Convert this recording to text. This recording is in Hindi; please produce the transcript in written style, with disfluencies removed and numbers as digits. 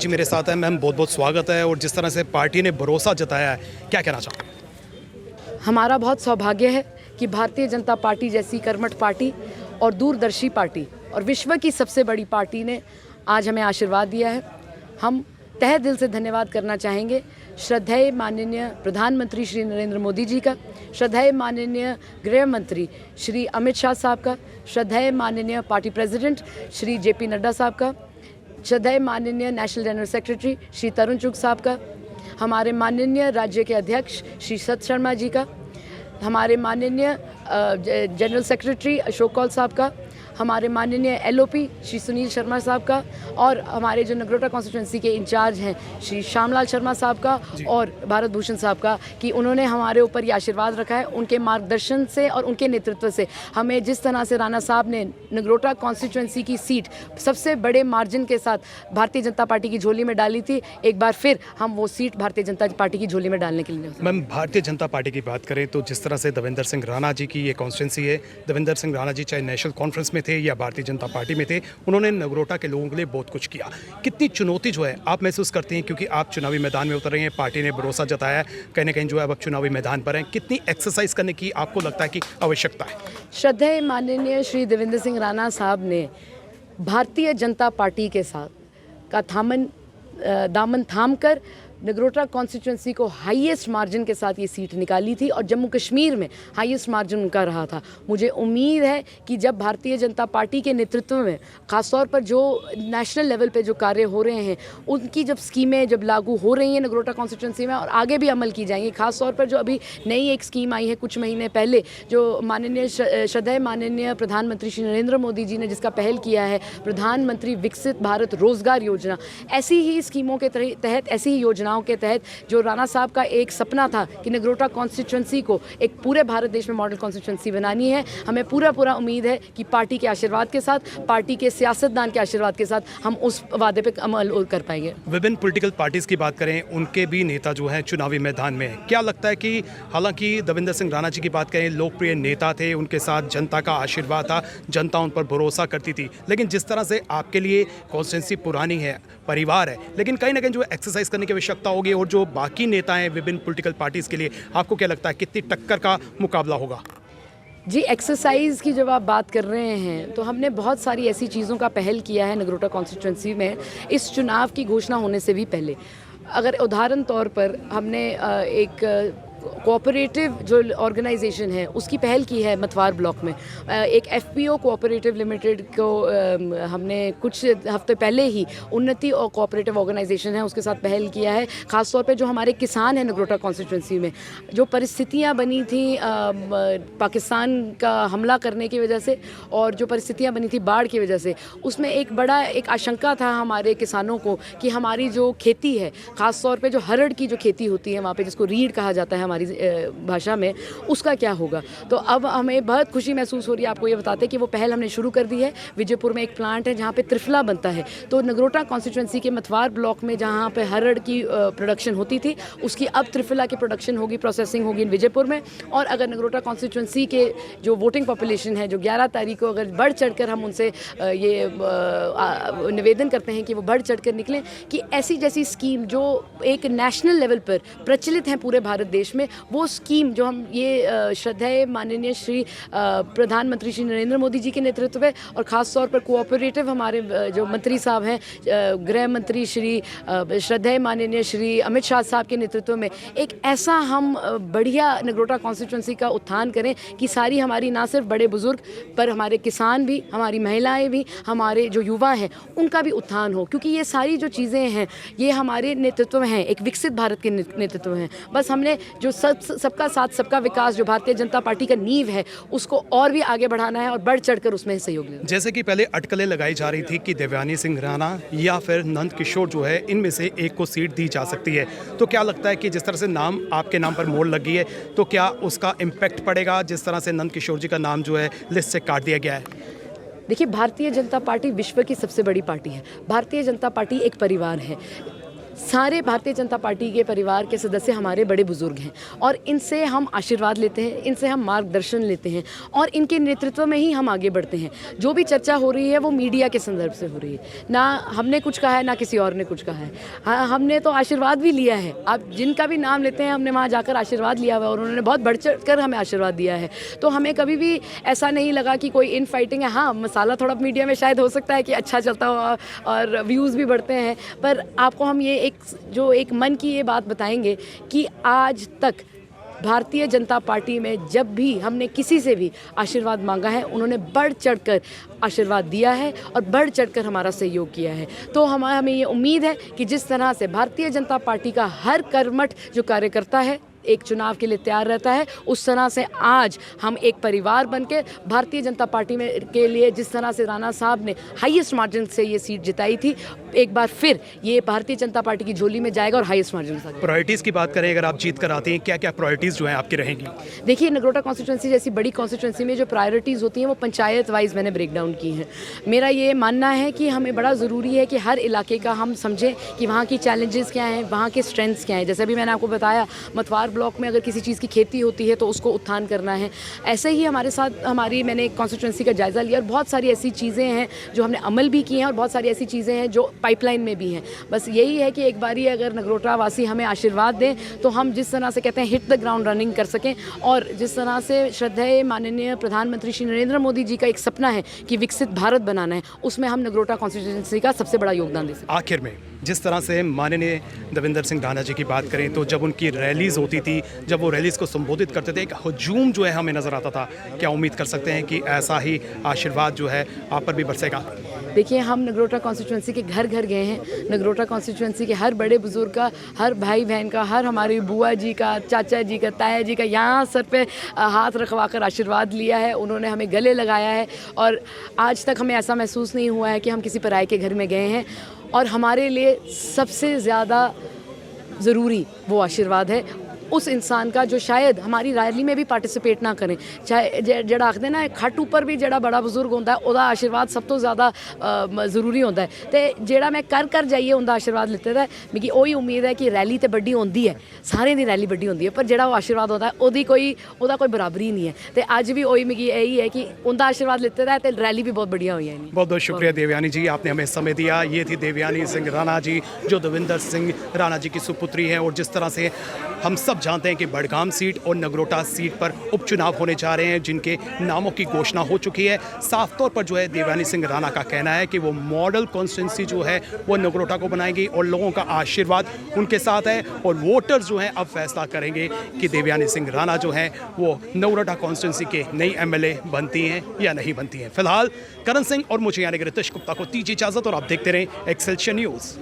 जी मेरे साथ हैं। मैम, बहुत बहुत स्वागत है। और जिस तरह से पार्टी ने भरोसा जताया है, क्या कहना चाहते हैं? हमारा बहुत सौभाग्य है कि भारतीय जनता पार्टी जैसी कर्मठ पार्टी और दूरदर्शी पार्टी और विश्व की सबसे बड़ी पार्टी ने आज हमें आशीर्वाद दिया है। हम तहे दिल से धन्यवाद करना चाहेंगे श्रद्धेय माननीय प्रधानमंत्री श्री नरेंद्र मोदी जी का, श्रद्धेय माननीय गृह मंत्री श्री अमित शाह साहब का, श्रद्धेय माननीय party president Shri JP Nadda साहब का, श्रद्धेय माननीय नेशनल जनरल सेक्रेटरी श्री तरुण चुग साहब का, हमारे माननीय राज्य के अध्यक्ष श्री सत शर्मा जी का, हमारे माननीय जनरल सेक्रेटरी अशोक कौल साहब का, हमारे माननीय LOP श्री सुनील शर्मा साहब का, और हमारे जो नगरोटा कॉन्स्टिट्यूंसी के इंचार्ज हैं श्री श्यामलाल शर्मा साहब का और भारत भूषण साहब का, कि उन्होंने हमारे ऊपर ये आशीर्वाद रखा है। उनके मार्गदर्शन से और उनके नेतृत्व से हमें जिस तरह से राणा साहब ने नगरोटा कॉन्स्टिट्यूंसी की सीट सबसे बड़े मार्जिन के साथ भारतीय जनता पार्टी की झोली में डाली थी, एक बार फिर हम वो सीट भारतीय जनता पार्टी की झोली में डालने के लिए। मैम, भारतीय जनता पार्टी की बात करें तो जिस तरह से देवेंद्र सिंह राणा जी की ये कॉन्स्टिट्यूंसी है, देवेंद्र सिंह राणा जी चाहे नेशनल कॉन्फ्रेंस में थे या भारतीय जनता पार्टी में थे, उन्होंने नगरोटा के लोगों के लिए बहुत कुछ किया। कितनी चुनौती जो है आप महसूस करती हैं, क्योंकि आप चुनावी मैदान में उतर रहे हैं, पार्टी ने भरोसा जताया है, कहीं ना कहीं जो है अब चुनावी मैदान पर हैं, कितनी एक्सरसाइज करने की आपको लगता है कि आवश्यकता है? श्रद्धेय माननीय श्री देवेंद्र सिंह राणा साहब ने भारतीय जनता पार्टी के साथ का दामन थाम कर नगरोटा कॉन्स्टिट्यूंसी को हाईएस्ट मार्जिन के साथ ये सीट निकाली थी और जम्मू कश्मीर में हाईएस्ट मार्जिन उनका रहा था। मुझे उम्मीद है कि जब भारतीय जनता पार्टी के नेतृत्व में ख़ासतौर पर जो नेशनल लेवल पे जो कार्य हो रहे हैं, उनकी जब स्कीमें जब लागू हो रही हैं नगरोटा कॉन्स्टिट्यूंसी में और आगे भी अमल की जाएंगी, ख़ासतौर पर जो अभी नई एक स्कीम आई है कुछ महीने पहले, जो माननीय श्रद्धेय माननीय प्रधानमंत्री श्री नरेंद्र मोदी जी ने जिसका पहल किया है, प्रधानमंत्री विकसित भारत रोजगार योजना, ऐसी ही स्कीमों के तहत, ऐसी ही योजना के तहत जो राणा साहब का एक सपना था कि नगरोटा कॉन्स्टिट्यूंसी को एक पूरे भारत देश में मॉडल कॉन्स्टिट्यूंसी बनानी है, हमें पूरा उम्मीद है कि पार्टी के आशीर्वाद के साथ, पार्टी के सियासतदान के आशीर्वाद के साथ हम उस वादे पे अमल कर पाएंगे। विभिन्न पॉलिटिकल पार्टीज की बात करें, उनके भी नेता जो हैं चुनावी मैदान में हैं। क्या लगता है कि हालांकि देवेंद्र सिंह राणा जी की बात करें, लोकप्रिय नेता थे, उनके साथ जनता का आशीर्वाद था, जनता उन पर भरोसा करती थी, लेकिन जिस तरह से आपके लिए कॉन्स्टिट्यूंसी पुरानी है, परिवार है, लेकिन कहीं ना कहीं जो एक्सरसाइज करने की आवश्यकता होगी, और जो बाकी नेता हैं विभिन्न पॉलिटिकल पार्टीज के लिए, आपको क्या लगता है कितनी टक्कर का मुकाबला होगा? जी, एक्सरसाइज की जब आप बात कर रहे हैं तो हमने बहुत सारी ऐसी चीज़ों का पहल किया है नगरोटा कॉन्स्टिट्यूंसी में इस चुनाव की घोषणा होने से भी पहले। अगर उदाहरण तौर पर हमने एक कोऑपरेटिव जो ऑर्गेनाइजेशन है उसकी पहल की है मतवार ब्लॉक में। एक FPO कोऑपरेटिव लिमिटेड को हमने कुछ हफ्ते पहले ही उन्नति और कोऑपरेटिव ऑर्गेनाइजेशन है उसके साथ पहल किया है। ख़ासतौर पे जो हमारे किसान हैं नगरोटा कॉन्स्टिट्यूंसी में, जो परिस्थितियां बनी थी पाकिस्तान का हमला करने की वजह से और जो परिस्थितियां बनी थी बाढ़ की वजह से, उसमें एक आशंका था हमारे किसानों को कि हमारी जो खेती है, ख़ासतौर पे जो हरड़ की जो खेती होती है वहाँ पे, जिसको रीढ़ कहा जाता है हमारी भाषा में, उसका क्या होगा। तो अब हमें बहुत खुशी महसूस हो रही है आपको ये बताते कि वो पहल हमने शुरू कर दी है। विजयपुर में एक प्लांट है जहाँ पे त्रिफला बनता है, तो नगरोटा कॉन्स्टिट्यूंसी के मतवार ब्लॉक में जहाँ पे हरड़ की प्रोडक्शन होती थी, उसकी अब त्रिफला की प्रोडक्शन होगी, प्रोसेसिंग होगी विजयपुर में। और अगर नगरोटा कॉन्स्टिट्यूंसी के जो वोटिंग पॉपुलेशन है, जो 11 तारीख को अगर बढ़ चढ़ कर हम उनसे ये निवेदन करते हैं कि वो बढ़ चढ़ कर निकलें, कि ऐसी जैसी स्कीम जो एक नेशनल लेवल पर प्रचलित हैं पूरे भारत देश में, वो स्कीम जो हम ये श्रद्धेय माननीय श्री प्रधानमंत्री श्री नरेंद्र मोदी जी के नेतृत्व में और ख़ास तौर पर कोऑपरेटिव हमारे जो मंत्री साहब हैं, गृह मंत्री श्री श्रद्धेय माननीय श्री अमित शाह साहब के नेतृत्व में, एक ऐसा हम बढ़िया नगरोटा कॉन्स्टिट्यूंसी का उत्थान करें कि सारी हमारी ना सिर्फ बड़े बुजुर्ग पर हमारे किसान भी, हमारी महिलाएं भी, हमारे जो युवा हैं उनका भी उत्थान हो, क्योंकि ये सारी जो चीज़ें हैं ये हमारे नेतृत्व में हैं, एक विकसित भारत के नेतृत्व में हैं। बस हमने जो सबका साथ सबका विकास जो भारतीय जनता पार्टी का नींव है उसको और भी आगे बढ़ाना है और बढ़ चढ़कर उसमें सहयोग देना। जैसे कि पहले अटकलें लगाई जा रही थी कि देवयानी सिंह राणा या फिर नंद किशोर जो है, इनमें से एक को सीट दी जा सकती है, तो क्या लगता है कि जिस तरह से नाम आपके नाम पर मोड़ लगी है, तो क्या उसका इम्पैक्ट पड़ेगा जिस तरह से नंद किशोर जी का नाम जो है लिस्ट से काट दिया गया है? देखिए, भारतीय जनता पार्टी विश्व की सबसे बड़ी पार्टी है। भारतीय जनता पार्टी एक परिवार है। सारे भारतीय जनता पार्टी के परिवार के सदस्य हमारे बड़े बुजुर्ग हैं और इनसे हम आशीर्वाद लेते हैं, इनसे हम मार्गदर्शन लेते हैं और इनके नेतृत्व में ही हम आगे बढ़ते हैं। जो भी चर्चा हो रही है वो मीडिया के संदर्भ से हो रही है, ना हमने कुछ कहा है ना किसी और ने कुछ कहा है। हाँ, हमने तो आशीर्वाद भी लिया है। आप जिनका भी नाम लेते हैं हमने वहाँ जाकर आशीर्वाद लिया हुआ है और उन्होंने बहुत बढ़ चढ़ कर हमें आशीर्वाद दिया है। तो हमें कभी भी ऐसा नहीं लगा कि कोई इन फाइटिंग है। हाँ, मसाला थोड़ा मीडिया में शायद हो सकता है कि अच्छा चलता हो और व्यूज़ भी बढ़ते हैं, पर आपको हम ये एक मन की ये बात बताएंगे कि आज तक भारतीय जनता पार्टी में जब भी हमने किसी से भी आशीर्वाद मांगा है, उन्होंने बढ़ चढ़कर आशीर्वाद दिया है और बढ़ चढ़कर हमारा सहयोग किया है। तो हमें ये उम्मीद है कि जिस तरह से भारतीय जनता पार्टी का हर कर्मठ जो कार्यकर्ता है एक चुनाव के लिए तैयार रहता है, उस तरह से आज हम एक परिवार बनके भारतीय जनता पार्टी में के लिए जिस तरह से राणा साहब ने हाईएस्ट मार्जिन से ये सीट जिताई थी, एक बार फिर ये भारतीय जनता पार्टी की झोली में जाएगा और हाईएस्ट मार्जिन से। प्रायोरिटीज़ की बात करें, अगर आप जीत कर आते हैं, क्या क्या प्रायोरिटीज़ जो हैं आपकी रहेंगी? देखिए, नगरोटा कॉन्स्टिट्यूंसी जैसी बड़ी कॉन्स्टिट्यूंसी में जो प्रायोरिटीज़ होती हैं वो पंचायत वाइज मैंने ब्रेक डाउन की हैं। मेरा ये मानना है कि हमें बड़ा ज़रूरी है कि हर इलाके का हम समझें कि वहाँ की चैलेंजेस क्या हैं, वहाँ के स्ट्रेंथ्स क्या हैं। जैसे अभी मैंने आपको बताया, मतवार ब्लॉक में अगर किसी चीज़ की खेती होती है तो उसको उत्थान करना है। ऐसे ही हमारे साथ मैंने कॉन्स्टिट्यूंसी का जायज़ा लिया और बहुत सारी ऐसी चीज़ें हैं जो हमने अमल भी की हैं और बहुत सारी ऐसी चीज़ें हैं जो पाइपलाइन में भी हैं। बस यही है कि एक बारी अगर नगरोटा वासी हमें आशीर्वाद दें तो हम जिस तरह से कहते हैं हिट द ग्राउंड रनिंग कर सकें और जिस तरह से श्रद्धेय माननीय प्रधानमंत्री श्री नरेंद्र मोदी जी का एक सपना है कि विकसित भारत बनाना है, उसमें हम नगरोटा कॉन्स्टिट्यूंसी का सबसे बड़ा योगदान दे सकते हैं। आखिर में जिस तरह से माननीय देवेंद्र सिंह राणा जी की बात करें तो जब उनकी रैलीज़ होती थी, जब वो रैलीज़ को संबोधित करते थे, एक हुजूम जो है हमें नज़र आता था। क्या उम्मीद कर सकते हैं कि ऐसा ही आशीर्वाद जो है आप पर भी बरसेगा? देखिए, हम नगरोटा कॉन्स्टिट्यूंसी के घर घर गए हैं। नगरोटा कॉन्स्टिट्यूंसी के हर बड़े बुजुर्ग का, हर भाई बहन का, हर हमारी बुआ जी का, चाचा जी का, ताया जी का यहाँ सर पे हाथ रखवा कर आशीर्वाद लिया है। उन्होंने हमें गले लगाया है और आज तक हमें ऐसा महसूस नहीं हुआ है कि हम किसी पराये के घर में गए हैं। और हमारे लिए सबसे ज़्यादा ज़रूरी वो आशीर्वाद है उस इंसान का जो शायद हमारी रैली में भी पार्टिसिपेट ना करें। चाहे जड़ा आखते ना खट ऊपर भी जड़ा बड़ा बुजुर्ग होता है, उहदा आशीर्वाद सब तो ज़्यादा ज़रूरी होता है। तो जेड़ा मैं कर जाइए उनका आशीर्वाद लेते दा, मिगी वही उम्मीद है कि रैली तो बड़ी होती है, सारे दी रैली बड़ी होती है, पर जेड़ा वो आशीर्वाद होता है ओहदा कोई बराबरी नहीं है। तो अज भी वही मिगी यही है कि उनका आशीर्वाद लेते दा तो रैली भी बहुत बढ़िया हुई है। बहुत बहुत शुक्रिया देवयानी जी, आपने हमें समय दिया। ये थी देवयानी सिंह राणा जी जो देवेंद्र सिंह राणा जी की सुपुत्री हैं और जिस तरह से हम सब जानते हैं कि बड़गाम सीट और नगरोटा सीट पर उपचुनाव होने जा रहे हैं जिनके नामों की घोषणा हो चुकी है। साफ तौर पर जो है देवयानी सिंह राणा का कहना है कि वो मॉडल कॉन्स्टिट्यूंसी जो है वो नगरोटा को बनाएंगी और लोगों का आशीर्वाद उनके साथ है और वोटर्स जो हैं अब फैसला करेंगे कि देवयानी सिंह राणा जो हैं वो नगरोटा कॉन्स्टिट्यूंसी के नई MLA बनती हैं या नहीं बनती हैं। फिलहाल करण सिंह और मुझे यानी कि रितेश गुप्ता को दीजिए इजाज़त और आप देखते रहें एक्सेलशियर न्यूज़।